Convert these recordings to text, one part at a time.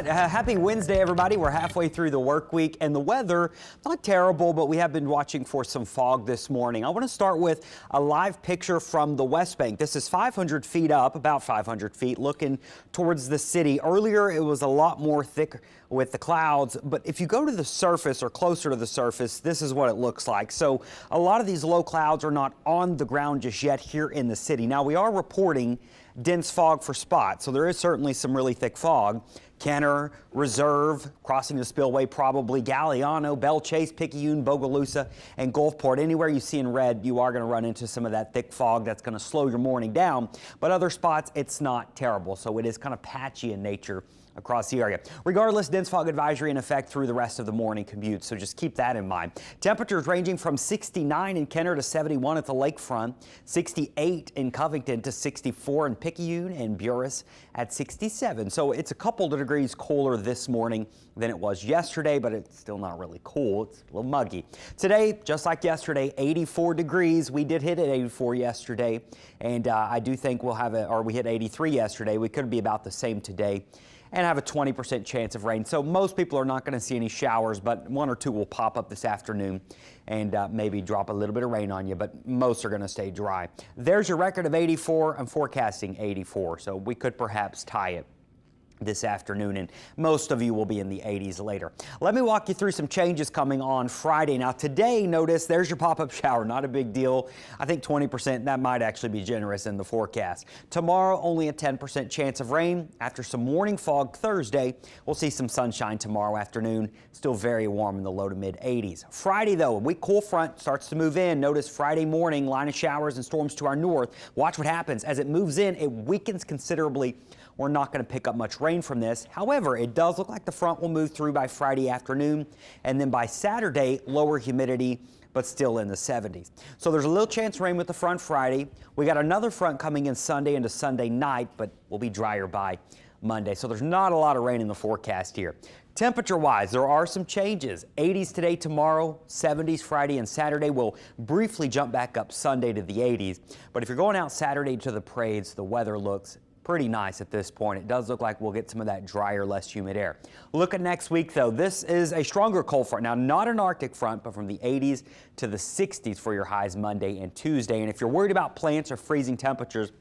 right, happy Wednesday, everybody. We're halfway through the work week, and the weather, not terrible, but we have been watching for some fog this morning. I want to start with a live picture from the West Bank. This is 500 feet up, about 500 feet, looking towards the city. Earlier, it was a lot more thick with the clouds, but if you go to the surface or closer to the surface, this is what it looks like. So a lot of these low clouds are not on the ground just yet here in the city. Now, we are reporting dense fog for spots, so there is certainly some really thick fog. Kenner, Reserve, crossing the spillway, probably Galliano, Belle Chase, Picayune, Bogalusa, and Gulfport. Anywhere you see in red, you are going to run into some of that thick fog that's going to slow your morning down. But other spots, it's not terrible, so it is kind of patchy in nature across the area. Regardless, dense fog advisory in effect through the rest of the morning commute, so just keep that in mind. Temperatures ranging from 69 in Kenner to 71 at the lakefront, 68 in Covington to 64 in Picayune, and Buras at 67. So it's a couple of degrees cooler this morning than it was yesterday, but it's still not really cool. It's a little muggy. Today, just like yesterday, 84 degrees. We did hit at 84 yesterday, and I do think we'll have we hit 83 yesterday. We could be about the same today, and have a 20% chance of rain. So most people are not going to see any showers, but one or two will pop up this afternoon and maybe drop a little bit of rain on you, but most are going to stay dry. There's your record of 84. I'm forecasting 84, so we could perhaps tie it this afternoon, and most of you will be in the 80s later. Let me walk you through some changes coming on Friday. Now today, notice there's your pop-up shower, not a big deal. I think 20%, that might actually be generous in the forecast. Tomorrow, only a 10% chance of rain. After some morning fog Thursday, we'll see some sunshine tomorrow afternoon. Still very warm in the low to mid 80s. Friday though, a weak cool front starts to move in. Notice Friday morning, line of showers and storms to our north. Watch what happens. As it moves in, it weakens considerably. We're not going to pick up much rain from this. However, it does look like the front will move through by Friday afternoon, and then by Saturday, lower humidity, but still in the 70s. So there's a little chance of rain with the front Friday. We got another front coming in Sunday into Sunday night, but we'll be drier by Monday. So there's not a lot of rain in the forecast here. Temperature-wise, there are some changes. 80s today, tomorrow, 70s Friday and Saturday. Will briefly jump back up Sunday to the 80s. But if you're going out Saturday to the parades, the weather looks pretty nice at this point. It does look like we'll get some of that drier, less humid air. Look at next week, though. This is a stronger cold front. Now, not an Arctic front, but from the 80s to the 60s for your highs Monday and Tuesday. And if you're worried about plants or freezing temperatures,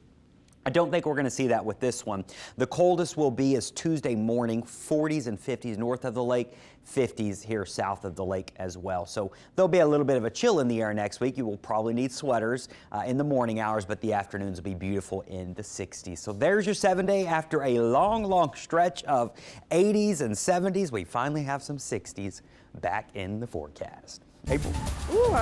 I don't think we're going to see that with this one. The coldest will be is Tuesday morning, 40s and 50s north of the lake, 50s here south of the lake as well. So there'll be a little bit of a chill in the air next week. You will probably need sweaters in the morning hours, but the afternoons will be beautiful in the 60s. So there's your 7-day. After a long stretch of 80s and 70s, we finally have some 60s back in the forecast. April. Ooh,